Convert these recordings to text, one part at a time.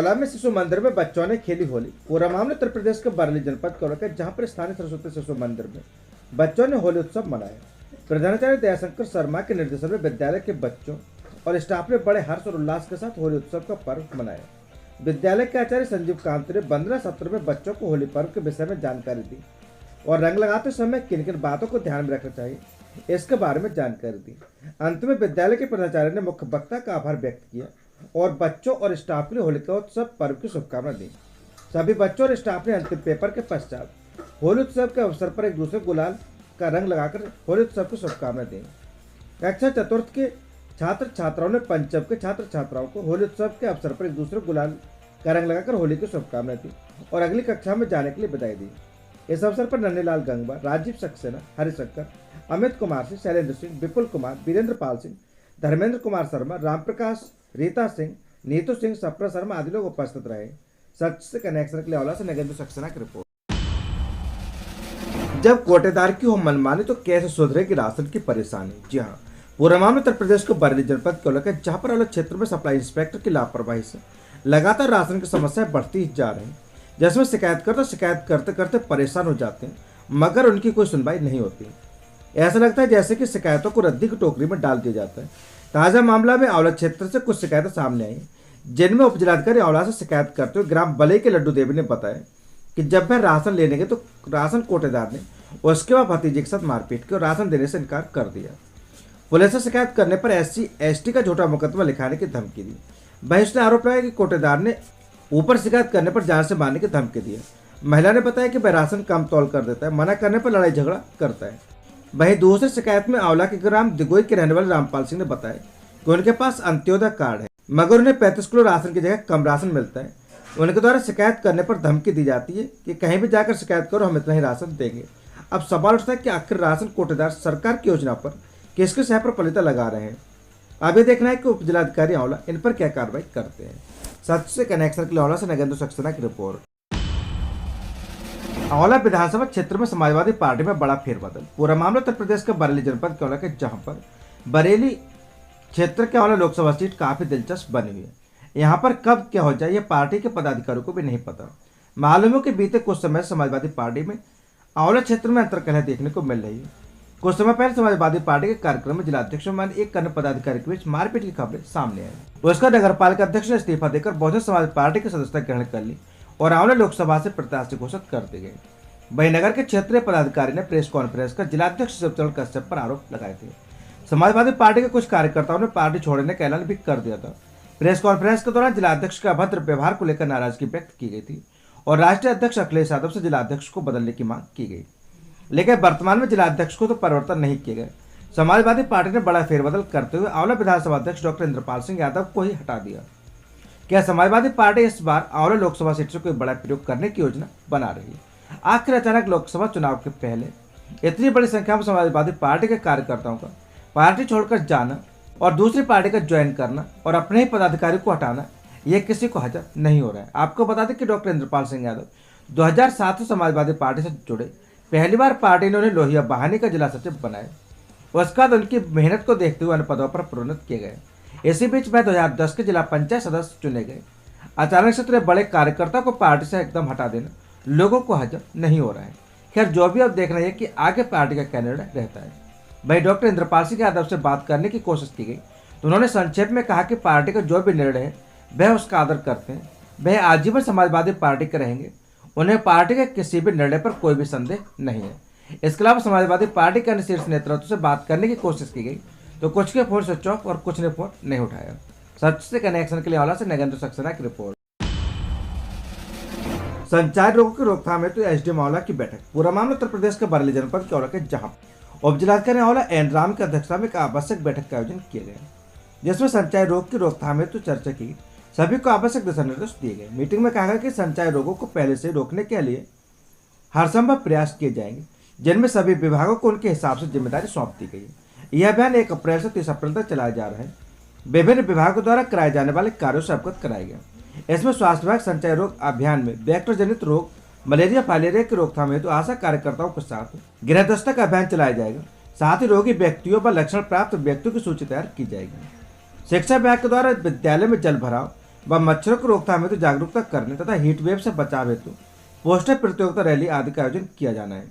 OLA में शिशु मंदिर में बच्चों ने खेली होली। पूरा मामला उत्तर प्रदेश के बरेली जनपद का है, जहां पर स्थानीय सरस्वती शिशु मंदिर में बच्चों ने होली उत्सव मनाया। प्रधानाचार्य दयाशंकर शर्मा के निर्देशन में विद्यालय के बच्चों और स्टाफ ने बड़े हर्ष और उल्लास के साथ होली उत्सव का पर्व मनाया। विद्यालय के आचार्य संजीव कांत ने 15 सत्र में बच्चों को होली पर्व के विषय में जानकारी दी और रंग लगाते समय किन किन बातों को ध्यान में रखना चाहिए इसके बारे में जानकारी दी। अंत में विद्यालय के प्रधानाचार्य ने मुख्य वक्ता का आभार व्यक्त किया और बच्चों और स्टाफ के लिए होलिका उत्सव पर्व की शुभकामना दी। सभी बच्चों और स्टाफ ने अंतिम पेपर के पश्चात होली उत्सव के अवसर पर एक दूसरे गुलाल का रंग लगाकर होली उत्सव की शुभकामना दी। कक्षा चतुर्थ के छात्र छात्राओं ने पंचम के छात्र छात्राओं को होली उत्सव के अवसर पर एक दूसरे गुलाल का रंग लगाकर होली की शुभकामना दी और अगली कक्षा में जाने के लिए बधाई दी। इस अवसर पर नन्हेलाल गंगवा, राजीव सक्सेना, हरिशंकर, अमित कुमार सिंह, शैलेंद्र सिंह, विपुल कुमार, वीरेंद्र पाल सिंह, धर्मेंद्र कुमार शर्मा, रामप्रकाश, रीता सिंह, नीतू सिंह, सप्रा शर्मा आदि लोग उपस्थित रहे। सच से कनेक्शन के लिए औला से नगेंद्र सक्सेना की रिपोर्ट। जब कोटेदार की हो मनमानी तो कैसे सुधरेगी राशन की परेशानी। जी हाँ, पूरा मामला उत्तर प्रदेश के बरेली जनपद के है, जहां पर औला क्षेत्र में सप्लाई इंस्पेक्टर की लापरवाही से लगातार राशन की समस्याएं बढ़ती जा रही हैं, जिसमें शिकायत करते करते परेशान हो जाते हैं, मगर उनकी कोई सुनवाई नहीं होती। ऐसा लगता है जैसे कि शिकायतों को रद्दी की टोकरी में डाल दिया जाता है। ताजा मामला में औला क्षेत्र से कुछ शिकायतें सामने आई, जिनमें उप जिलाधिकारी औला से शिकायत करते हुए ग्राम बलई के लड्डू देवी ने बताया कि जब वह राशन लेने गए तो राशन कोटेदार ने उसके बाद भतीजे के साथ मारपीट की और राशन देने से इनकार कर दिया। पुलिस से शिकायत करने पर SC/ST का झूठा मुकदमा लिखाने की धमकी दी। वहीं उसने आरोप लगाया कि कोटेदार ने ऊपर शिकायत करने पर जान से मारने की धमकी दी है। महिला ने बताया कि वह राशन कम तौल कर देता है, मना करने पर लड़ाई झगड़ा करता है। वहीं दूसरी शिकायत में आंवला के ग्राम दिगोई के रहने वाले रामपाल सिंह ने बताया कि उनके पास अंत्योदय कार्ड है, मगर उन्हें 35 किलो राशन की जगह कम राशन मिलता है। उनके द्वारा शिकायत करने पर धमकी दी जाती है कि कहीं भी जाकर शिकायत करो, हम इतना ही राशन देंगे। अब सवाल उठता है कि आखिर राशन कोटेदार सरकार की योजना पर किसके सह पर पलिता लगा रहे हैं। अब ये देखना है कि उप जिलाधिकारी आंवला इन पर क्या कार्रवाई करते हैं। सच से कनेक्शन के लिए आंवला से नगेंद्र सक्सेना की रिपोर्ट। आंवला विधानसभा क्षेत्र में समाजवादी पार्टी में बड़ा फेरबदल। पूरा मामला उत्तर प्रदेश के बरेली जनपद के आंवला के, जहां पर बरेली क्षेत्र के आंवला लोकसभा सीट काफी दिलचस्प बनी हुई है। यहाँ पर कब क्या हो जाए ये पार्टी के पदाधिकारियों को भी नहीं पता। मालूम है कि बीते कुछ समय समाजवादी पार्टी में आंवला क्षेत्र में अंतर्कलह देखने को मिल रही है। कुछ समय पहले समाजवादी पार्टी के कार्यक्रम में जिलाध्यक्ष मान एक अन्य पदाधिकारी के बीच मारपीट की खबरें सामने आई। उसका नगर पालिका अध्यक्ष ने इस्तीफा देकर बहुजन समाज पार्टी की सदस्यता ग्रहण कर ली और आंवला लोकसभा से प्रत्याशी घोषित कर दी गई। वहीं नगर के क्षेत्रीय पदाधिकारी ने प्रेस कॉन्फ्रेंस कर जिलाध्यक्ष शिवचरण कश्यप पर आरोप लगाए थे। समाजवादी पार्टी के कुछ कार्यकर्ताओं ने पार्टी छोड़ने का ऐलान भी कर दिया था। प्रेस कॉन्फ्रेंस के दौरान जिलाध्यक्ष के अभद्र व्यवहार को लेकर नाराजगी व्यक्त की गई थी और राष्ट्रीय अध्यक्ष अखिलेश यादव से जिलाध्यक्ष को बदलने की मांग की गई, लेकिन वर्तमान में जिलाध्यक्ष को तो परिवर्तन नहीं किए गए। समाजवादी पार्टी ने बड़ा फेरबदल करते हुए आंवला विधानसभा अध्यक्ष डॉक्टर इंद्रपाल सिंह यादव को ही हटा दिया। क्या समाजवादी पार्टी इस बार आंवला लोकसभा सीट से कोई बड़ा प्रयोग करने की योजना बना रही है? आखिर अचानक लोकसभा चुनाव के पहले इतनी बड़ी संख्या में समाजवादी पार्टी के कार्यकर्ताओं का पार्टी छोड़कर जाना और दूसरी पार्टी का ज्वाइन करना और अपने ही पदाधिकारी को हटाना, यह किसी को हजम नहीं हो रहा है। आपको बता दें कि डॉक्टर इंद्रपाल सिंह यादव 2007 से समाजवादी पार्टी से जुड़े। पहली बार पार्टी ने उन्हें लोहिया बहानी का जिला सचिव बनाया। उसके बाद उनकी मेहनत को देखते हुए अन्य पदों पर प्रोन्नत किए गए। इसी बीच वह 2010 के जिला पंचायत सदस्य चुने गए। अचानक से इतने बड़े कार्यकर्ता को पार्टी से एकदम हटा देना लोगों को हजम नहीं हो रहा है। खैर, जो भी अब देखना है कि आगे पार्टी का क्या निर्णय रहता है। वहीं डॉक्टर इंद्रपाल सिंह यादव से बात करने की कोशिश की गई तो उन्होंने संक्षेप में कहा कि पार्टी का जो भी निर्णय है वह उसका आदर करते हैं। वह आजीवन समाजवादी पार्टी के रहेंगे। उन्हें पार्टी के किसी भी निर्णय पर कोई भी संदेह नहीं है। इसके अलावा समाजवादी पार्टी के अन्य शीर्ष नेतृत्व से बात करने की कोशिश की गई तो कुछ के फोन स्विच ऑफ और कुछ ने फोन नहीं उठाया। सच से कनेक्शन के लिए आंवला से नगेंद्र सक्सेना की रिपोर्ट। संचार रोगों की रोकथाम हेतु SDM आंवला की बैठक। पूरा मामला उत्तर प्रदेश के बरेली जनपद के आंवला के, जहां उप जिलाधिकारी आंवला एन राम की अध्यक्षता में एक आवश्यक बैठक का आयोजन किया गया, जिसमें संचार रोग की रोकथाम हेतु चर्चा की। सभी को आवश्यक दिशा निर्देश दिए गए। मीटिंग में कहा गया कि संचार रोगों को पहले से रोकने के लिए हर संभव प्रयास किए जाएंगे, जिनमें सभी विभागों को उनके हिसाब से जिम्मेदारी सौंप दी गई है। यह अभियान 1 अप्रैल से 30 अप्रैल तक चलाया जा रहा है। विभिन्न विभागों द्वारा कराए जाने वाले कार्यों से अवगत कराया गया। इसमें स्वास्थ्य विभाग संचार रोग अभियान में वेक्टर जनित रोग मलेरिया फाइलेरिया की रोकथाम हेतु आशा कार्यकर्ताओं के साथ गृह दस्तक अभियान चलाया जाएगा। साथ ही रोगी व्यक्तियों व लक्षण प्राप्त व्यक्तियों की सूची तैयार की जाएगी। शिक्षा विभाग के द्वारा विद्यालय में जल भराव व मच्छरों की रोकथाम हेतु जागरूकता करने तथा हीट वेव से बचाव हेतु पोस्टर प्रतियोगिता, रैली आदि का आयोजन किया जाना है।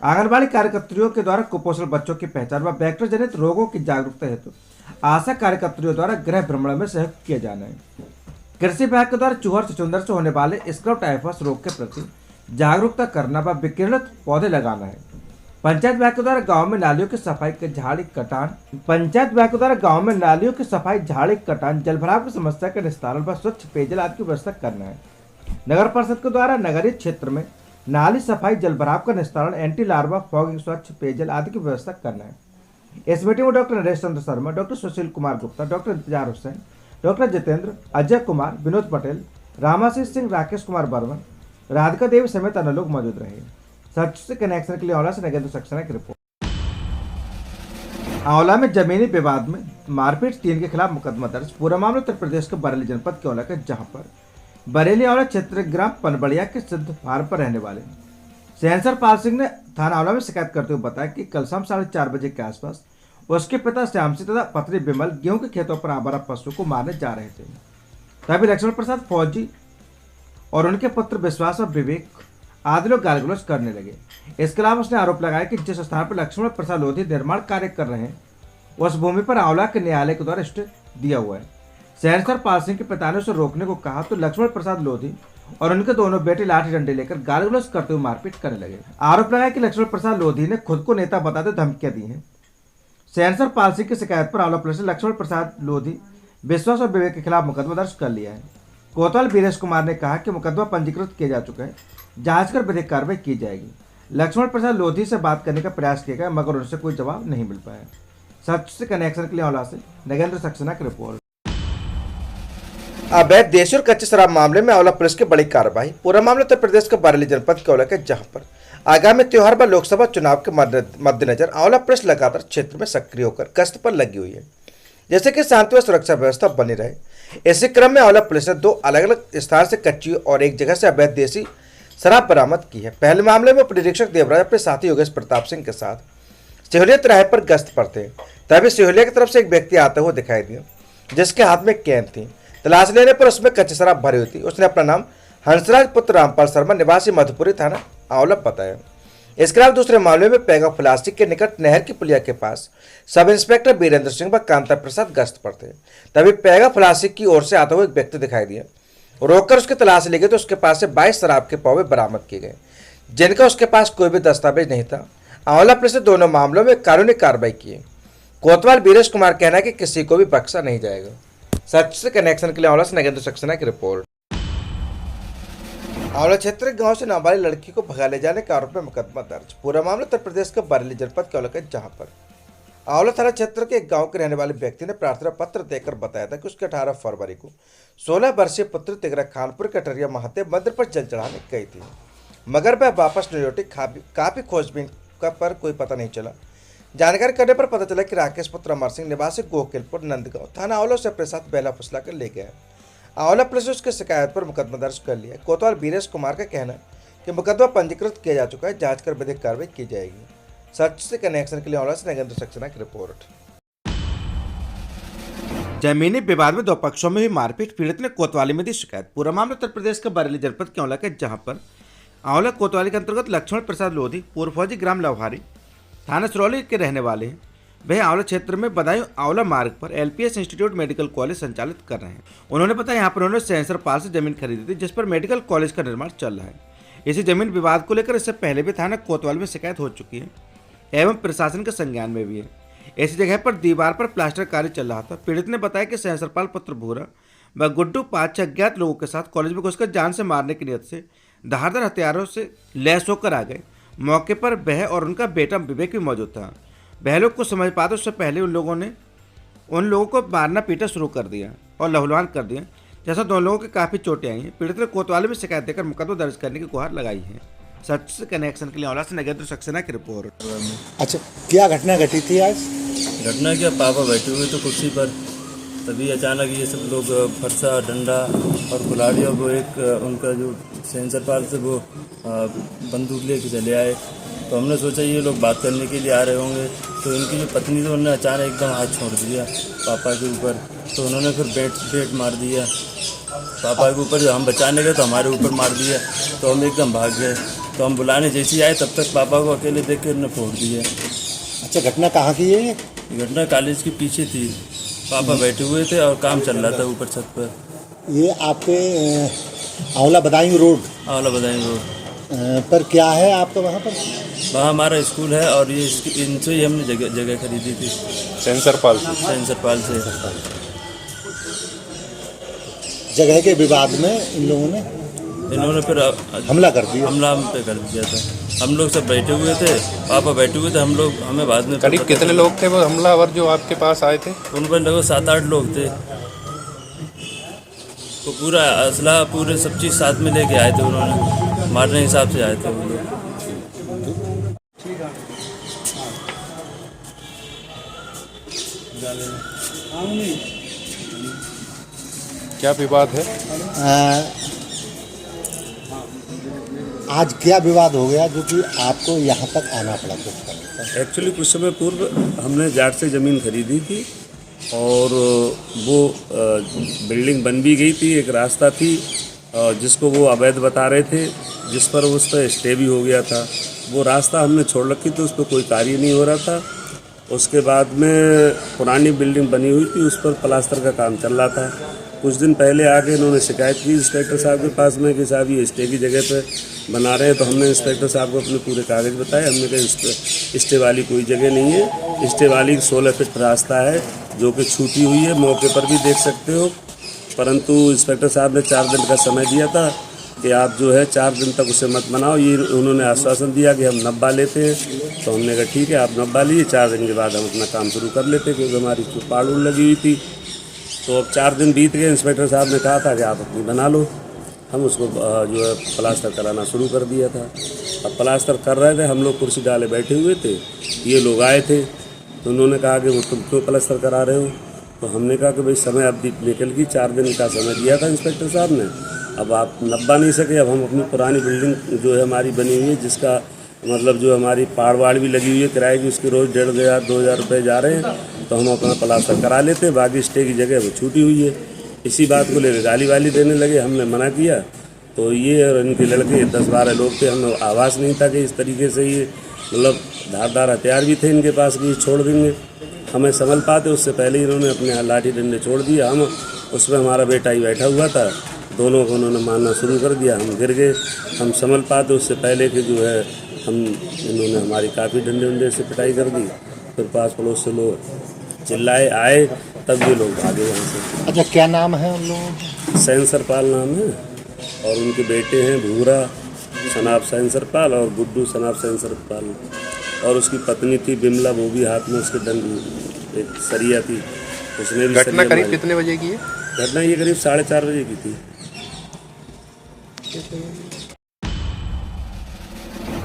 आंगनबाड़ी कार्यकर्तियों के द्वारा कुपोषण बच्चों की पहचान व वेक्टर जनित रोगों की जागरूकता हेतु आशा कार्यकर्तियों द्वारा गृह भ्रमण में सहयोग किया जाना है। कृषि विभाग के द्वारा चूहर चुचुंदर से होने वाले स्क्रब टाइफस रोग के प्रति जागरूकता करना व विकिरणित पौधे लगाना है। पंचायत विभाग के द्वारा गांव में नालियों की सफाई के झाड़ी कटान, जलभराव की समस्या के निस्तारण व स्वच्छ पेयजल आदि की व्यवस्था करना है। नगर परिषद के द्वारा नगरीय क्षेत्र में नाली सफाई, जलभराव का निस्तारण, एंटी लार्वा फॉगिंग, स्वच्छ पेयजल आदि की व्यवस्था करना है। इस मीटिंग में doctor Naresh Chandra Sharma, doctor Sushil Kumar Gupta, doctor इंतजार हुसैन, डॉक्टर जितेंद्र, अजय कुमार, विनोद पटेल, रामाशीष सिंह, राकेश कुमार बर्मन, राधिका देवी समेत अन्य लोग मौजूद रहे। सच से कनेक्शन के लिए आंवला से नगेंद्र सक्सेना की रिपोर्ट। आंवला में जमीनी विवाद में मारपीट, 3 के खिलाफ मुकदमा दर्ज। पूरा मामला उत्तर प्रदेश के बरेली जनपद के आंवला का, जहां पर बरेली आंवला क्षेत्र ग्राम पनबड़िया के सिद्ध फार्म पर रहने वाले सेंसर पाल सिंह ने थाना आंवला में शिकायत करते हुए बताया कि कल शाम 4:30 बजे के आसपास उसके पिता श्याम सिंह तथा पत्नी विमल गेहूं के खेतों पर आवारा पशु को मारने जा रहे थे। तभी लक्ष्मण प्रसाद फौजी और उनके पुत्र विश्वास और विवेक आदि लोग गाली गलौज करने लगे। इसके अलावा उसने आरोप लगाया कि जिस स्थान पर लक्ष्मण प्रसाद लोधी निर्माण कार्य कर रहे हैं उस भूमि पर आंवला के न्यायालय के द्वारा स्टे दिया हुआ है। सेंसर पाल सिंह के पिता ने उसे रोकने को कहा तो लक्ष्मण प्रसाद लोधी और उनके दोनों बेटे लाठी डंडे लेकर गाली गलौज करते हुए मारपीट करने लगे। आरोप लगाया कि लक्ष्मण प्रसाद लोधी ने खुद को नेता बताते धमकियां दी हैं। सेंसर पाल सिंह की शिकायत पर आंवला पुलिस ने लक्ष्मण प्रसाद लोधी, विश्वास और विवेक के खिलाफ मुकदमा दर्ज कर लिया है। कोतवाल वीरेश कुमार ने कहा कि मुकदमा पंजीकृत किया जा चुका है, जांच कर विधिक कार्रवाई की जाएगी। लक्ष्मण प्रसाद लोधी से बात करने का प्रयास किया गया मगर उनसे कोई जवाब नहीं मिल पाया। सच से कनेक्शन के लिए आंवला से नगेंद्र सक्सेना की रिपोर्ट। अवैध देशी और कच्चे शराब मामले में आंवला पुलिस की बड़ी कार्रवाई। पूरा मामला उत्तर प्रदेश के बरेली जनपद के आंवला के, जहां पर आगामी त्योहार व लोकसभा चुनाव के मद्देनजर आंवला पुलिस लगातार क्षेत्र में सक्रिय होकर गश्त पर लगी हुई है, जैसे कि शांति व सुरक्षा व्यवस्था बनी रहे। इसी क्रम में आंवला पुलिस ने 2 अलग अलग स्थान से कच्ची और एक जगह से अवैध देशी शराब बरामद की है। पहले मामले में उपनिरीक्षक देवराज अपने साथी योगेश प्रताप सिंह के साथ सिहोलिया तिराहे पर गश्त पर थे। तभी सिहोलिया की तरफ से एक व्यक्ति आता हुआ दिखाई दिया जिसके हाथ में कैन थी। तलाश लेने पर उसमें कच्ची शराब भरी हुई थी। उसने अपना नाम हंसराज पुत्र रामपाल शर्मा, निवासी मधुपुरी, थाना आंवला बताया। इसके अलावा दूसरे मामले में पैगा प्लास्टिक के निकट नहर की पुलिया के पास सब इंस्पेक्टर वीरेंद्र सिंह व कांता प्रसाद गश्त पर थे। तभी पैगा प्लास्टिक की ओर से आता हुआ एक व्यक्ति दिखाई दिया। रोककर उसकी तलाश ली गई तो उसके पास से 22 शराब के पौवे बरामद किए गए, जिनका उसके पास कोई भी दस्तावेज नहीं था। आंवला पुलिस ने दोनों मामलों में कानूनी कार्रवाई की। कोतवाल वीरेश कुमार कहना है कि किसी को भी बख्शा नहीं जाएगा। सच से कनेक्शन के लिए आंवला से नगेंद्र सक्सेना की रिपोर्ट। आंवला क्षेत्र के गांव से नाबालिग लड़की को भगा ले जाने के आरोप में मुकदमा दर्ज। पूरा मामला उत्तर प्रदेश के बरेली जनपद के आंवला के, जहां पर आंवला थाना क्षेत्र के एक गांव के रहने वाले व्यक्ति ने प्रार्थना पत्र देकर बताया था कि उसके 18 फरवरी को 16 वर्षीय पुत्र तिगरा खानपुर कटरिया महादेव मंदिर पर जल चढ़ाने गई थी, मगर वह वापस नहीं लौटी। काफी खोजबीन पर कोई पता नहीं चला। जानकारी करने पर पता चला कि राकेश पुत्र अमर सिंह, निवासी गोकिलपुर, नंदगांव, थाना आंवला से अपने साथ बहला फुसला कर ले गया। आंवला पुलिस ने उसकी शिकायत पर मुकदमा दर्ज कर लिया। कोतवाल वीरेश कुमार का कहना है कि मुकदमा पंजीकृत किया जा चुका है, जांच कर विधिक कार्रवाई की जाएगी। सच से कनेक्शन के लिए आंवला से नगेंद्र सक्सेना की रिपोर्ट। जमीनी विवाद में 2 पक्षों में हुई मारपीट, पीड़ित ने कोतवाली में दी शिकायत। पूरा मामला उत्तर प्रदेश के बरेली जनपद के आंवला के, जहां पर आंवला कोतवाली के अंतर्गत लक्ष्मण प्रसाद लोधी, पूर्व फौजी, ग्राम लवहारी, थाना सिरौली के रहने वाले हैं। वह आंवला क्षेत्र में बदायूं आंवला मार्ग पर LPS इंस्टीट्यूट मेडिकल कॉलेज संचालित कर रहे हैं। उन्होंने बताया यहाँ पर उन्होंने सेंसर पाल से जमीन खरीदी थी, जिस पर मेडिकल कॉलेज का निर्माण चल रहा है। इसी जमीन विवाद को लेकर इससे पहले भी थाना कोतवाली में शिकायत हो चुकी है एवं प्रशासन के संज्ञान में भी है। ऐसी जगह पर दीवार पर प्लास्टर कार्य चल रहा था। पीड़ित ने बताया कि सेंसरपाल पुत्र भूरा व गुड्डू 5-6 अज्ञात लोगों के साथ कॉलेज में घुसकर जान से मारने की नियत से धारदार हथियारों से लैस होकर आ गए। मौके पर वह और उनका बेटा विवेक भी मौजूद था। वह लोग कुछ समझ पाते उससे पहले उन लोगों को मारना पीटा शुरू कर दिया और लहूलुहान कर दिया, जैसा दोनों लोगों की काफ़ी चोटें आई हैं। पीड़ित ने कोतवाली में शिकायत देकर मुकदमा दर्ज करने की गुहार लगाई है। सच से कनेक्शन के लिए आंवला से नगेंद्र सक्सेना की रिपोर्ट। अच्छा, क्या घटना घटी थी आज? घटना क्या, पापा बैठे हुए तो कुर्सी पर, तभी अचानक ये सब लोग फरसा, डंडा और कुल्हाड़ी और वो एक उनका जो सेंसर पाल से वो बंदूक लेके चले आए। तो हमने सोचा ये लोग बात करने के लिए आ रहे होंगे, तो इनकी जो पत्नी थी उन्होंने अचानक एकदम हाथ छोड़ दिया पापा के ऊपर, तो उन्होंने फिर बेट मार दिया पापा के ऊपर। जब हम बचाने गए तो हमारे ऊपर मार दिया, तो हम एकदम भाग गए। तो हम बुलाने जैसे ही आए तब तक पापा को अकेले देख के उन्होंने फोड़ दिया। अच्छा, घटना कहाँ की है ये? घटना कॉलेज के पीछे थी, पापा बैठे हुए थे और काम चल रहा था ऊपर छत पर। ये आपके आंवला बदायूं रोड आंवला बदायूं रोड पर क्या है आपका वहाँ पर? वहाँ हमारा स्कूल है और ये इनसे ही हमने जगह खरीदी थी, सेंसरपाल से। जगह के विवाद में इन्होंने फिर हमला कर दिया। हमला हम पे कर दिया था। हम लोग सब बैठे हुए थे, पापा बैठे हुए थे, हम लोग हमें बाद में करीब कितने लोग थे वो हमलावर जो आपके पास आए थे? उन पर लगभग 7-8 लोग थे। तो पूरा असला पूरे सब चीज़ साथ में लेके आए थे, उन्होंने मारने के हिसाब से आए थे वो लोग। क्या विवाद है? आज क्या विवाद हो गया जो कि आपको यहाँ तक आना पड़ा? कुछ एक्चुअली कुछ समय पूर्व हमने जाट से ज़मीन खरीदी थी और वो बिल्डिंग बन भी गई थी, एक रास्ता थी जिसको वो अवैध बता रहे थे, जिस पर उस पर स्टे भी हो गया था। वो रास्ता हमने छोड़ रखी थी, उस पर कोई कार्य नहीं हो रहा था। उसके बाद में पुरानी बिल्डिंग बनी हुई थी, उस पर प्लास्टर का काम चल रहा था। कुछ दिन पहले आके इन्होंने शिकायत की इंस्पेक्टर साहब के पास में कि साहब ये स्टे की जगह पे बना रहे हैं। तो हमने इंस्पेक्टर साहब को अपने पूरे कागज़ बताए। हमने कहा स्टे वाली कोई जगह नहीं है, स्टे वाली 16 फीट रास्ता है जो कि छूटी हुई है, मौके पर भी देख सकते हो। परंतु इंस्पेक्टर साहब ने 4 दिन का समय दिया था कि आप जो है 4 दिन तक उसे मत बनाओ। ये उन्होंने आश्वासन दिया कि हम नब्बा लेते हैं। तो हमने कहा ठीक है, आप नब्बा लीजिए, 4 दिन के बाद हम अपना काम शुरू कर लेते, क्योंकि हमारी पाड़ लगी हुई थी। तो अब 4 दिन बीत गए, इंस्पेक्टर साहब ने कहा था कि आप अपनी बना लो। हम उसको जो है प्लास्टर कराना शुरू कर दिया था। अब प्लास्टर कर रहे थे, हम लोग कुर्सी डाले बैठे हुए थे, ये लोग आए थे। तो उन्होंने कहा कि वो तुम क्यों प्लास्टर करा रहे हो? तो हमने कहा कि भाई समय अब निकल गई, 4 दिन का समय दिया था इंस्पेक्टर साहब ने, अब आप नब्बा नहीं सके। अब हम अपनी पुरानी बिल्डिंग जो है हमारी बनी हुई है, जिसका मतलब जो हमारी पहाड़ भी लगी हुई है किराए की, उसकी रोज़ 1,500-2,000 रुपये जा रहे हैं। तो हम अपना प्लास्टर करा लेते हैं, बाकी स्टे की जगह वो छूटी हुई है। इसी बात को लेकर गाली वाली देने लगे, हमने मना किया। तो ये और इनके लड़के 10-12 लोग थे, हमें आवाज़ नहीं था कि इस तरीके से ये मतलब धारदार हथियार भी थे इनके पास कि छोड़ देंगे, हमें संभल पाते। उससे पहले ही इन्होंने अपने लाठी डंडे छोड़ दिए। हम उसमें हमारा बेटा ही बैठा हुआ था, दोनों को उन्होंने मारना शुरू कर दिया। हम गिर गए, हम संभल पाते उससे पहले कि जो है इन्होंने हमारी काफ़ी डंडे से पिटाई कर दी। फिर पास पड़ोस से लोग चिल्लाए आए, तब ये लोग भागे वहाँ से। अच्छा, क्या नाम है उन लोगों का? सेंसरपाल नाम है और उनके बेटे हैं भूरा सनाब सेंसरपाल और गुड्डू सनाब सेंसरपाल, और उसकी पत्नी थी बिमला, वो भी हाथ में उसके दंड एक सरिया थी, उसने भी। घटना करीब कितने बजे की है? घटना ये करीब 4:30 बजे की थी।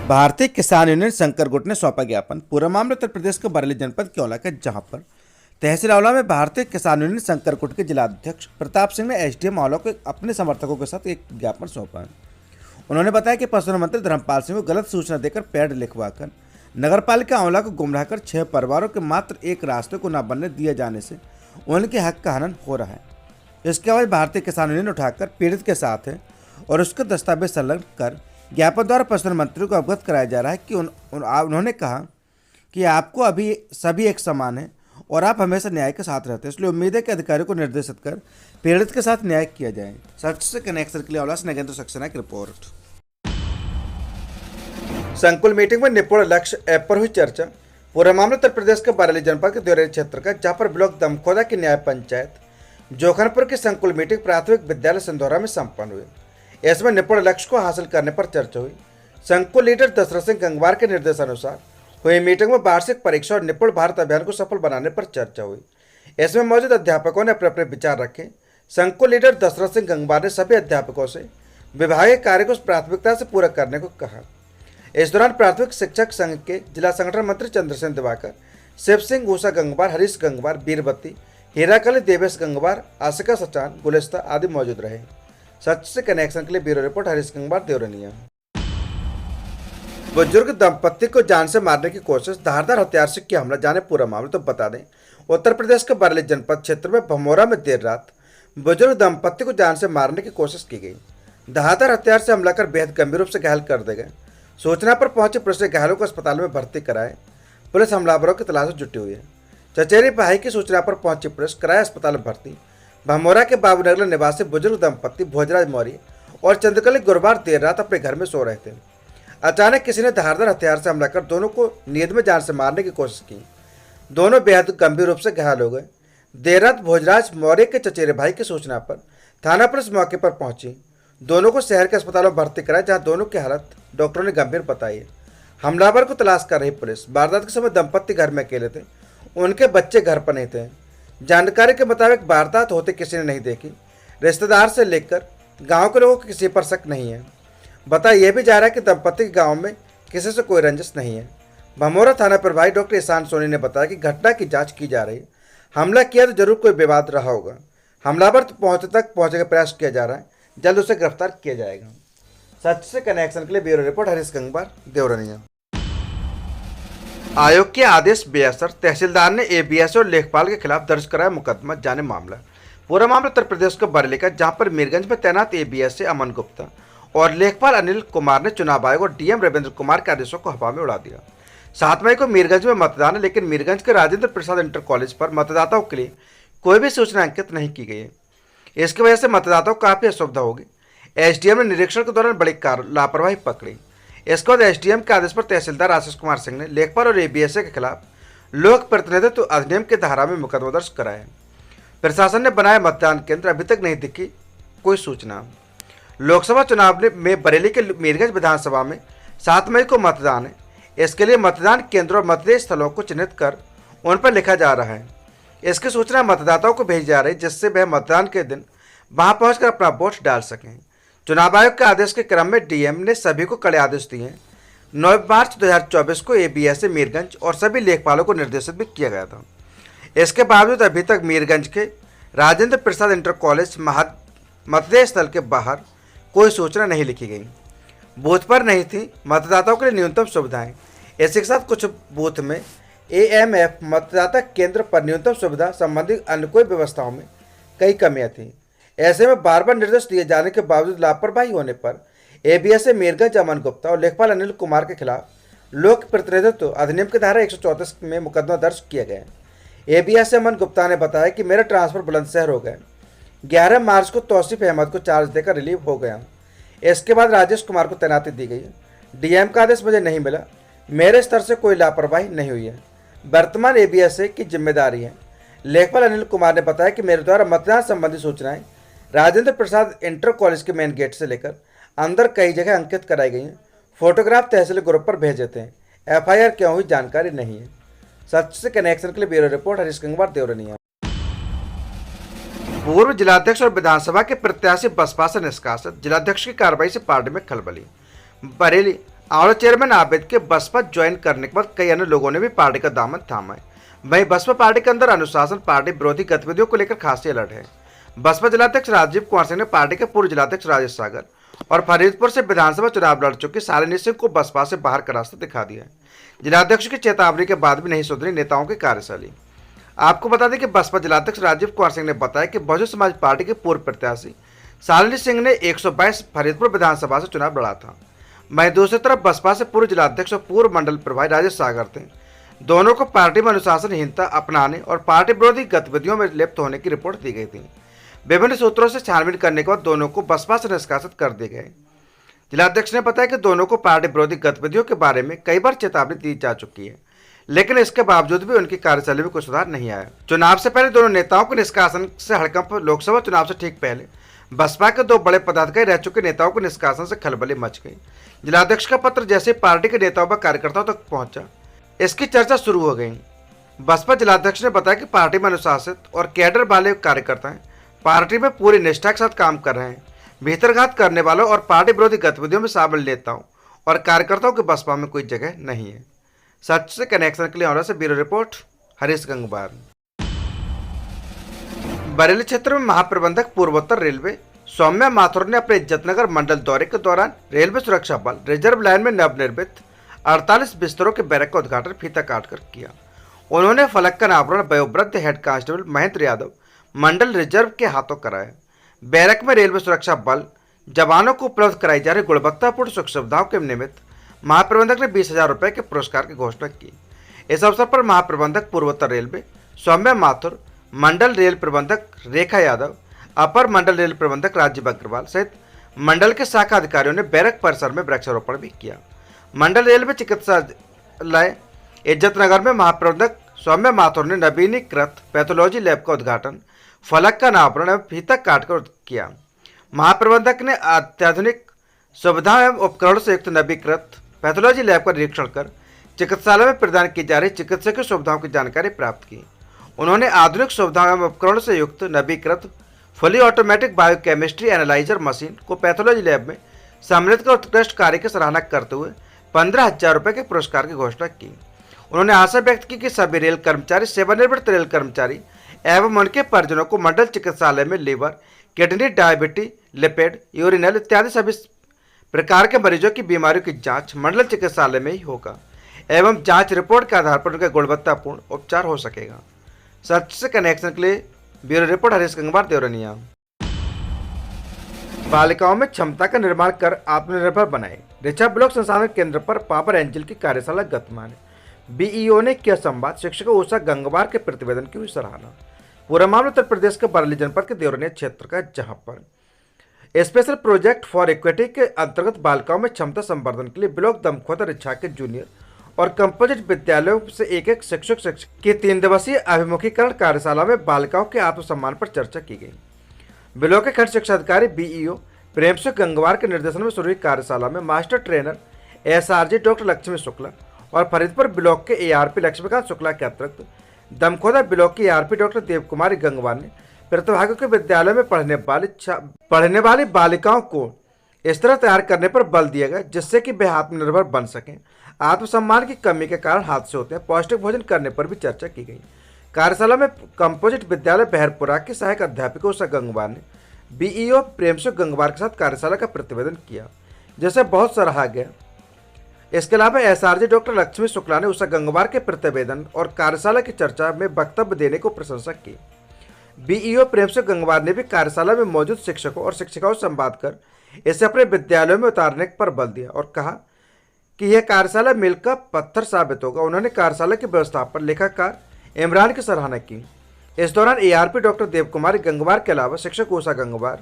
भारतीय किसान यूनियन शंकर गुट ने सौंपा ज्ञापन। पूरा मामला उत्तर प्रदेश के बरेली जनपद के औला का, जहां पर तहसील औला में भारतीय किसान यूनियन शंकर गुट के जिला अध्यक्ष प्रताप सिंह ने एसडीएम औला को अपने समर्थकों के साथ एक ज्ञापन सौंपा है। उन्होंने बताया कि पशुधन मंत्री धर्मपाल सिंह को गलत सूचना देकर पैड लिखवाकर नगरपालिका औला को गुमराह कर 6 परिवारों के मात्र एक रास्ते को न बनने दिए जाने से उनके हक का हनन हो रहा है। इसके बाद भारतीय किसान यूनियन उठाकर पीड़ित के साथ है और उसके दस्तावेज संलग्न कर ज्ञापन द्वारा पशुधन मंत्री को अवगत कराया जा रहा है कि उन्होंने कहा कि आपको अभी सभी एक समान है और आप हमेशा न्याय के साथ रहते हैं, इसलिए उम्मीद है कि अधिकारियों को निर्देशित कर पीड़ित के साथ न्याय किया जाए। सच से कनेक्शन के लिए औला से नगेंद्र सक्सेना की रिपोर्ट। संकुल मीटिंग में निपुण लक्ष्य ऐप पर हुई चर्चा। पूरा मामला उत्तर प्रदेश के बरेली जनपद के देवरिया क्षेत्र का, जहां पर ब्लॉक दमखोदा की न्याय पंचायत जोखनपुर की संकुल मीटिंग प्राथमिक विद्यालय सिंधौरा में संपन्न हुई। इसमें निपुण लक्ष्य को हासिल करने पर चर्चा हुई। संकुल लीडर दशरथ सिंह गंगवार के निर्देशानुसार हुई मीटिंग में वार्षिक परीक्षा और निपुण भारत अभियान को सफल बनाने पर चर्चा हुई। इसमें मौजूद अध्यापकों ने अपने अपने विचार रखे। संकुल लीडर दशरथ सिंह गंगवार ने सभी अध्यापकों से विभागीय कार्य को प्राथमिकता से पूरा करने को कहा। इस दौरान प्राथमिक शिक्षक संघ के जिला संगठन मंत्री चंद्रसेन दिवाकर, शिव सिंह, उषा गंगवार, हरीश गंगवार, बीरबत्ती, हीराकली, देवेश गंगवार, आशिका सचान, गुलिस्ता आदि मौजूद रहे। सच से कनेक्शन के लिए ब्यूरो रिपोर्ट हरीश गंगवार, देवरनिया। बुजुर्ग दंपत्ति को जान से मारने की कोशिश, धारदार हथियार से किया हमला। जाने पूरा मामला तो बता दें, उत्तर प्रदेश के बरेली जनपद क्षेत्र में भमोरा में देर रात बुजुर्ग दंपत्ति को जान से मारने की कोशिश की गई। धारदार हथियार से हमला कर बेहद गंभीर रूप से घायल कर दिए गए। सूचना पर पहुंची पुलिस ने घायलों को अस्पताल में भर्ती कराए। पुलिस हमलावरों की तलाश में जुटी हुई है। चचेरी भाई की सूचना पर पहुंची पुलिस कराया अस्पताल में भर्ती। भमोरा के बाबूनगला निवासी बुजुर्ग दंपत्ति भोजराज मौर्य और चंद्रकली गुरुवार देर रात अपने घर में सो रहे थे। अचानक किसी ने धारदार हथियार से हमला कर दोनों को नींद में जान से मारने की कोशिश की। दोनों बेहद गंभीर रूप से घायल हो गए। देर रात भोजराज मौर्य के चचेरे भाई की सूचना पर थाना पुलिस मौके पर पहुंची। दोनों को शहर के अस्पताल में भर्ती कराया, जहां दोनों की हालत डॉक्टरों ने गंभीर बताई है। हमलावर को तलाश कर रही पुलिस। वारदात के समय दंपत्ति घर में अकेले थे, उनके बच्चे घर पर नहीं थे। जानकारी के मुताबिक वारदात होते किसी ने नहीं देखी। रिश्तेदार से लेकर गांव के लोगों को किसी पर शक नहीं है। बताया यह भी जा रहा है कि दंपत्ति के गांव में किसी से कोई रंजिश नहीं है। भमोरा थाना प्रभारी डॉक्टर ईशान सोनी ने बताया कि घटना की जांच की जा रही है। हमला किया तो जरूर कोई विवाद रहा होगा। हमलावर पहुंचने का प्रयास किया जा रहा है, जल्द उसे गिरफ्तार किया जाएगा। सच से कनेक्शन के लिए ब्यूरो रिपोर्ट हरीश गंगवार, देवरनिया। आयोग के आदेश बेअसर, तहसीलदार ने एबीएस और लेखपाल के खिलाफ दर्ज कराया मुकदमा। जाने मामला। पूरा मामला उत्तर प्रदेश के बरेली का, जहां पर मीरगंज में तैनात एबीएस से अमन गुप्ता और लेखपाल अनिल कुमार ने चुनाव आयोग और डीएम रविंद्र कुमार के आदेशों को हवा में उड़ा दिया। 7 मई को मीरगंज में मतदान है, लेकिन मीरगंज के राजेंद्र प्रसाद इंटर कॉलेज पर मतदाताओं के लिए कोई भी सूचना अंकित नहीं की गई है। इसकी वजह से मतदाताओं को काफी असुविधा होगी। एसडीएम ने निरीक्षण के दौरान बड़ी लापरवाही पकड़ी। इसके बाद एसडीएम के आदेश पर तहसीलदार आशीष कुमार सिंह ने लेखपाल और एबीएस के खिलाफ लोक प्रतिनिधित्व अधिनियम की धारा में मुकदमा दर्ज कराया। प्रशासन ने बनाया मतदान केंद्र, अभी तक नहीं दिखी कोई सूचना। लोकसभा चुनाव में बरेली के मीरगंज विधानसभा में 7 मई को मतदान है। इसके लिए मतदान केंद्रों और मतदेय स्थलों को चिन्हित कर उन पर लिखा जा रहा है। इसकी सूचना मतदाताओं को भेजी जा रही है, जिससे वह मतदान के दिन वहां पहुंचकर अपना वोट डाल सकें। चुनाव आयोग के आदेश के क्रम में डीएम ने सभी को कड़े आदेश दिए हैं। 9 मार्च 2024 को एबीएस से मीरगंज और सभी लेखपालों को निर्देशित भी किया गया था। इसके बावजूद अभी तक मीरगंज के राजेंद्र प्रसाद इंटर कॉलेज मतदेय स्थल के बाहर कोई सूचना नहीं लिखी गई। बूथ पर नहीं थी मतदाताओं के लिए न्यूनतम सुविधाएं। इसी के साथ कुछ बूथ में एएमएफ मतदाता केंद्र पर न्यूनतम सुविधा संबंधी अन्य कोई व्यवस्थाओं में कई कमियां थी। ऐसे में बार बार निर्देश दिए जाने के बावजूद लापरवाही होने पर एबीएस से मीरगंज अमन गुप्ता और लेखपाल अनिल कुमार के खिलाफ लोक प्रतिनिधित्व अधिनियम की धारा 134 में मुकदमा दर्ज किया गया। एबीएस से अमन गुप्ता ने बताया कि मेरा ट्रांसफर बुलंदशहर हो गया। 11 मार्च को तौसीफ अहमद को चार्ज देकर रिलीव हो गया। इसके बाद राजेश कुमार को तैनाती दी गई। डीएम का आदेश मुझे नहीं मिला। मेरे स्तर से कोई लापरवाही नहीं हुई है। वर्तमान एबीएस की जिम्मेदारी है। लेखपाल अनिल कुमार ने बताया कि मेरे द्वारा मतदान संबंधी सूचनाएं राजेंद्र प्रसाद इंटर कॉलेज के मेन गेट से लेकर अंदर कई जगह अंकित कराई गई हैं। फोटोग्राफ तहसील ग्रुप पर भेज देते हैं। एफआईआर क्यों हुई जानकारी नहीं है। सच से कनेक्शन के लिए ब्यूरो रिपोर्ट हरीश गंगवार, देवरनिया। पूर्व जिलाध्यक्ष और विधानसभा के प्रत्याशी बसपा से निष्कासित, जिलाध्यक्ष की कार्रवाई से पार्टी में खलबली। बरेली आंवला चेयरमैन आबिद के बसपा ज्वाइन करने के बाद कई अन्य लोगों ने भी पार्टी का दामन थामा है। वहीं बसपा पार्टी के अंदर अनुशासन, पार्टी विरोधी गतिविधियों को लेकर खासी अलर्ट है। बसपा जिलाध्यक्ष राजीव कुमार सिंह ने पार्टी के पूर्व जिलाध्यक्ष राजेश सागर और फरीदपुर से विधानसभा चुनाव लड़ चुके शालिनी सिंह को बसपा से बाहर का रास्ता दिखा दिया है। जिलाध्यक्ष की चेतावनी के बाद भी नहीं सुधरी नेताओं की कार्यशैली। आपको बता दें कि बसपा जिलाध्यक्ष राजीव कुमार सिंह ने बताया कि बहुजन समाज पार्टी के पूर्व प्रत्याशी शालिनी सिंह ने 122 फरीदपुर विधानसभा से चुनाव लड़ा था। वहीं दूसरी तरफ बसपा से पूर्व जिलाध्यक्ष और पूर्व मंडल प्रभारी राजेश सागर थे। दोनों को पार्टी में अनुशासनहीनता अपनाने और पार्टी विरोधी गतिविधियों में लिप्त होने की रिपोर्ट दी गई थी। विभिन्न सूत्रों से छानबीन करने के बाद दोनों को बसपा से निष्कासित कर दिए गए। जिलाध्यक्ष ने बताया कि दोनों को पार्टी विरोधी गतिविधियों के बारे में कई बार चेतावनी दी जा चुकी है, लेकिन इसके बावजूद भी उनकी कार्यशैली में कोई सुधार नहीं आया। चुनाव से पहले दोनों नेताओं के निष्कासन से हड़कंप। लोकसभा चुनाव से ठीक पहले बसपा के 2 बड़े पदाधिकारी रह चुके नेताओं के निष्कासन से खलबली मच गई। जिलाध्यक्ष का पत्र जैसे पार्टी के नेताओं व कार्यकर्ताओं तक पहुंचा, इसकी चर्चा शुरू हो गई। बसपा जिलाध्यक्ष ने बताया कि पार्टी में अनुशासित और कैडर वाले कार्यकर्ता पार्टी में पूरी निष्ठा के साथ काम कर रहे हैं। भीतरघात करने वालों और पार्टी विरोधी गतिविधियों में शामिल नेताओं और कार्यकर्ताओं के बसपा में कोई जगह नहीं है। सच से कनेक्शन के लिए आंवला से ब्यूरो रिपोर्ट हरीश गंगवार। बरेली क्षेत्र में महाप्रबंधक पूर्वोत्तर रेलवे सौम्या माथुर ने अपने इज्जतनगर मंडल दौरे के दौरान रेलवे सुरक्षा बल रिजर्व लाइन में नवनिर्मित 48 बिस्तरों के बैरक का उद्घाटन फीता काटकर किया। उन्होंने फलक का अनावरण वयोवृद्ध हेड कांस्टेबल महेंद्र यादव मंडल रिजर्व के हाथों कराया। बैरक में रेलवे सुरक्षा बल जवानों को उपलब्ध कराई जा रही गुणवत्तापूर्ण सुख सुविधाओं के निमित्त महाप्रबंधक ने 20,000 रुपये के पुरस्कार की घोषणा की। इस अवसर पर महाप्रबंधक पूर्वोत्तर रेलवे सौम्या माथुर, मंडल रेल प्रबंधक रेखा यादव, अपर मंडल रेल प्रबंधक राजीव अग्रवाल सहित मंडल के शाखा अधिकारियों ने बैरक परिसर में वृक्षारोपण भी किया। मंडल रेलवे चिकित्सालय इज्जत नगर में महाप्रबंधक सौम्या माथुर ने नवीनीकृत पैथोलॉजी लैब का उद्घाटन, फलक का अनावरण एवं फीता काटकर किया। महाप्रबंधक ने अत्याधुनिक सुविधाओं एवं उपकरणों से युक्त नवीनीकृत पैथोलॉजी लैब का निरीक्षण कर चिकित्सालय में प्रदान की जा रही चिकित्सकीय सुविधाओं की जानकारी प्राप्त की। उन्होंने आधुनिक सुविधाओं एवं उपकरणों से युक्त नवीनीकृत fully automatic biochemistry analyser machine को पैथोलॉजी लैब में सम्मिलित कर उत्कृष्ट कार्य की सराहना करते हुए 15,000 रुपये के पुरस्कार की घोषणा की। उन्होंने आशा व्यक्त की कि सभी रेल कर्मचारी, सेवानिवृत्त रेल कर्मचारी एवं उनके परिजनों को मंडल चिकित्सालय में liver, kidney, diabetes, lipid, urinal इत्यादि सभी प्रकार के मरीजों की बीमारियों की जांच मंडल चिकित्सालय में ही होगा एवं जांच रिपोर्ट के आधार पर उनका गुणवत्तापूर्ण उपचार हो सकेगा। सच से कनेक्शन के लिए ब्यूरो रिपोर्ट हरीश गंगवार, देवरनिया। बालिकाओं में क्षमता का निर्माण कर आत्मनिर्भर बनाए, ऋचा ब्लॉक संसाधन केंद्र पर पावर एंजल की कार्यशाला गतिमान। बीईओ ने किया संवाद, शिक्षक उषा गंगवार के प्रतिवेदन की हुई सराहना। पूरा मामला उत्तर प्रदेश के बरेली जनपद के देवरनिया क्षेत्र का, जहां पर स्पेशल प्रोजेक्ट फॉर इक्विटी के अंतर्गत बालिकाओं में क्षमता संवर्धन के लिए ब्लॉक दमखोदा रिछा के जूनियर और कंपोजिट विद्यालयों से एक शिक्षक की 3 दिवसीय अभिमुखीकरण कार्यशाला में बालिकाओं के आत्मसम्मान पर चर्चा की गई। ब्लॉक के खंड शिक्षा अधिकारी बीईओ प्रेमसिंह गंगवार के निर्देशन में शुरू हुई कार्यशाला में master trainer SRG doctor Lakshmi Shukla और फरीदपुर ब्लॉक के एआरपी लक्ष्मीकांत शुक्ला के अतिरिक्त दमखोदा ब्लॉक के एआरपी डॉक्टर देवकुमारी गंगवार ने प्रतिभागियों के विद्यालय में पढ़ने वाली बालिकाओं को इस तरह तैयार करने पर बल दिया गया जिससे कि वे आत्मनिर्भर बन सकें। आत्मसम्मान की कमी के कारण हादसे होते हैं, पौष्टिक भोजन करने पर भी चर्चा की गई। कार्यशाला में कंपोजिट विद्यालय बहरपुरा की सहायक अध्यापिका उषा गंगवार ने बीईओ प्रेमसिंह गंगवार के साथ कार्यशाला का प्रतिवेदन किया, जिसे बहुत सराहा गया। इसके अलावा एसआरजी डॉक्टर लक्ष्मी शुक्ला ने उषा गंगवार के प्रतिवेदन और कार्यशाला की चर्चा में वक्तव्य देने को प्रशंसा की। बीईओ प्रेमसिंह गंगवार ने भी कार्यशाला में मौजूद शिक्षकों और शिक्षिकाओं से संवाद कर इसे अपने विद्यालयों में उतारने पर बल दिया और कहा कि यह कार्यशाला मील का पत्थर साबित होगा। उन्होंने कार्यशाला की व्यवस्थापन लेखाकार इमरान की सराहना की। इस दौरान एआरपी डॉक्टर देवकुमारी गंगवार के अलावा शिक्षक उषा गंगवार,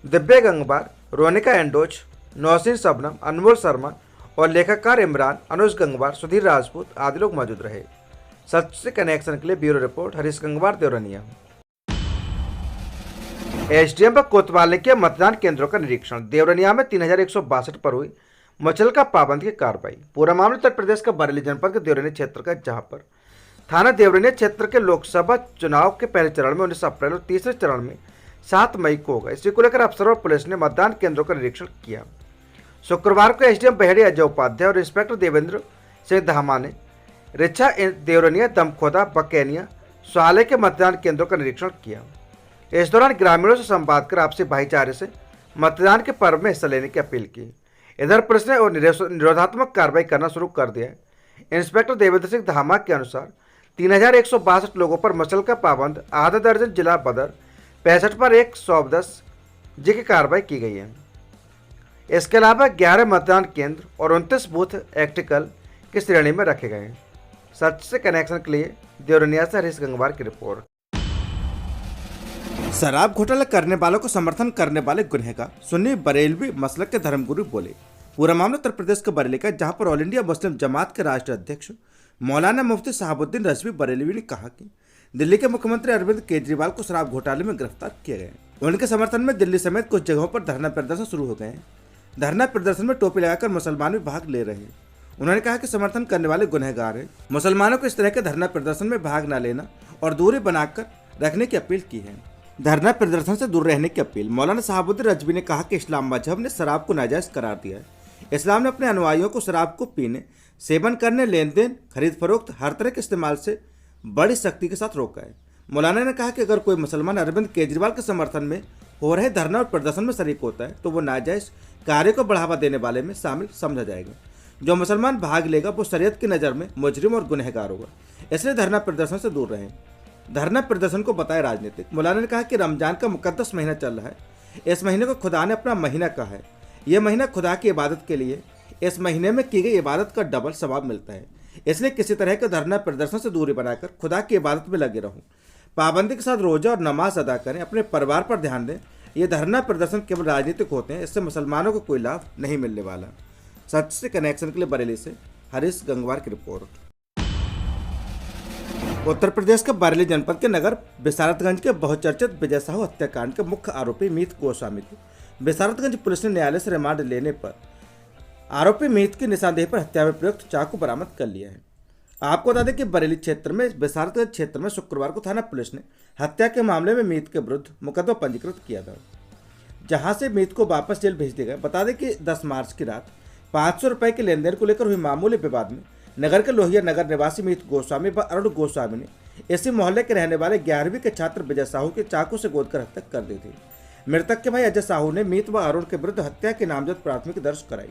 दिव्या गंगवार, रोनिका एंडोज, नौसीन शबनम, अनमोल शर्मा और लेखाकार इमरान, अनुज गंगवार, सुधीर राजपूत आदि लोग मौजूद रहे। सच से कनेक्शन के लिए bureau report Harish Gangwar, Deoraniya. SDM पर कोतवाल ने किया मतदान केंद्रों का निरीक्षण। देवरनिया में 3162 पर हुई मुचलका पाबंदी की कार्रवाई। पूरा मामला उत्तर प्रदेश का बरेली जनपद के देवरनिया क्षेत्र का, जहां पर थाना देवरनिया क्षेत्र के लोकसभा चुनाव के पहले चरण में 19 अप्रैल और तीसरे चरण में 7 मई को होगा। इसी को लेकर अफसर और पुलिस ने मतदान केंद्रों का निरीक्षण किया। शुक्रवार को एसडीएम बहेड़ी अजय उपाध्याय और इंस्पेक्टर देवेंद्र सिंह धामा ने रिछा, देवरनिया, दमखोदा, बकैनिया, स्वाले के मतदान केंद्रों का निरीक्षण किया। इस दौरान ग्रामीणों से संवाद कर आपसी भाईचारे से मतदान के पर्व में हिस्सा लेने की अपील की। इधर पुलिस ने निरोधात्मक कार्रवाई करना शुरू कर दिया है। इंस्पेक्टर देवेंद्र सिंह धामा के अनुसार 3162 लोगों पर मुचलका पाबंद, आधा दर्जन जिला बदर, 65 पर 110 जी की कार्रवाई की गई है। इसके अलावा 11 मतदान केंद्र और 29 बूथ एक्टिकल की श्रेणी में रखे गए हैं। सच से कनेक्शन के लिए देवरनिया से हरीश गंगवार की रिपोर्ट। शराब घोटाला करने वालों को समर्थन करने वाले गुनहगार सुन्नी बरेलवी मसलक के धर्मगुरु बोले। पूरा मामला उत्तर प्रदेश के बरेली का, जहां पर ऑल इंडिया मुस्लिम जमात के राष्ट्रीय अध्यक्ष मौलाना मुफ्ती साहबुद्दीन रजवी बरेलवी ने कहा कि दिल्ली के मुख्यमंत्री अरविंद केजरीवाल को शराब घोटाले में गिरफ्तार किया गया। उनके समर्थन में दिल्ली समेत कुछ जगहों पर धरना प्रदर्शन शुरू हो गए हैं। धरना प्रदर्शन में टोपी लगाकर मुसलमान भी भाग ले रहे हैं। उन्होंने कहा कि समर्थन करने वाले गुनहगार हैं। मुसलमानों को इस तरह के धरना प्रदर्शन में भाग न लेना और दूरी बनाकर रखने की अपील की है। धरना प्रदर्शन से दूर रहने की अपील। मौलाना साहबुद्दीन रजवी ने कहा कि इस्लाम मजहब ने शराब को नाजायज करार दिया है। इस्लाम ने अपने अनुयायियों को शराब को पीने, सेवन करने, लेन देन, खरीद फरोख्त, हर तरह के इस्तेमाल से बड़ी सख्ती के साथ रोका है। मौलाना ने कहा कि अगर कोई मुसलमान अरविंद केजरीवाल के समर्थन में हो रहे धरना और प्रदर्शन में शरीक होता है तो वो नाजायज कार्य को बढ़ावा देने वाले में शामिल समझा जाएगा। जो मुसलमान भाग लेगा वो शरीयत की नज़र में मुजरिम और गुनहगार होगा, इसलिए धरना प्रदर्शन से दूर रहें। धरना प्रदर्शन को बताया राजनीतिक। मौलाना ने कहा कि रमजान का मुकद्दस महीना चल रहा है, इस महीने को खुदा ने अपना महीना कहा है, यह महीना खुदा की इबादत के लिए, इस महीने में की गई इबादत का डबल सवाब मिलता है, इसलिए किसी तरह के धरना प्रदर्शन से दूरी बनाकर खुदा की इबादत में लगे रहूं, पाबंदी के साथ रोजा और नमाज अदा करें, अपने परिवार पर ध्यान दें। ये धरना प्रदर्शन केवल राजनीतिक होते हैं, इससे मुसलमानों को कोई लाभ नहीं मिलने वाला। सच से कनेक्शन के लिए बरेली से हरीश गंगवार की रिपोर्ट। उत्तर प्रदेश के बरेली जनपद के नगर बिसारतगंज के बहुचर्चित विजय साहू हत्याकांड के मुख्य आरोपी मीत गोस्वामी को बिसारतगंज पुलिस ने न्यायालय से रिमांड लेने पर आरोपी मीत की निशानदेही पर हत्या में प्रयुक्त चाकू बरामद कर लिया है। आपको बता दें कि बरेली क्षेत्र में बिसारतगंज क्षेत्र में शुक्रवार को थाना पुलिस ने हत्या के मामले में मीत के विरुद्ध मुकदमा पंजीकृत किया था, जहां से मीत को वापस जेल भेज दिया गया। बता दें कि 10 मार्च की रात 500 रुपए के लेन देन को लेकर हुई मामूली विवाद में नगर के लोहिया नगर निवासी मीत गोस्वामी व अरुण गोस्वामी ने इसी मोहल्ले के रहने वाले 11वीं के छात्र विजय साहू के चाकू से गोदकर हत्या कर दी थी। मृतक के भाई अजय साहू ने मीत व अरुण के विरुद्ध हत्या की नामजद प्राथमिकी दर्ज कराई।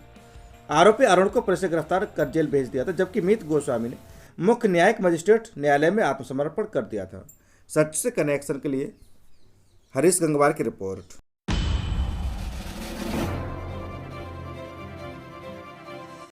आरोपी अरुण को पुलिस ने गिरफ्तार कर जेल भेज दिया था, जबकि मीत गोस्वामी ने मुख्य न्यायिक मजिस्ट्रेट न्यायालय में आत्मसमर्पण कर दिया था। सच से कनेक्शन के लिए हरीश गंगवार की रिपोर्ट।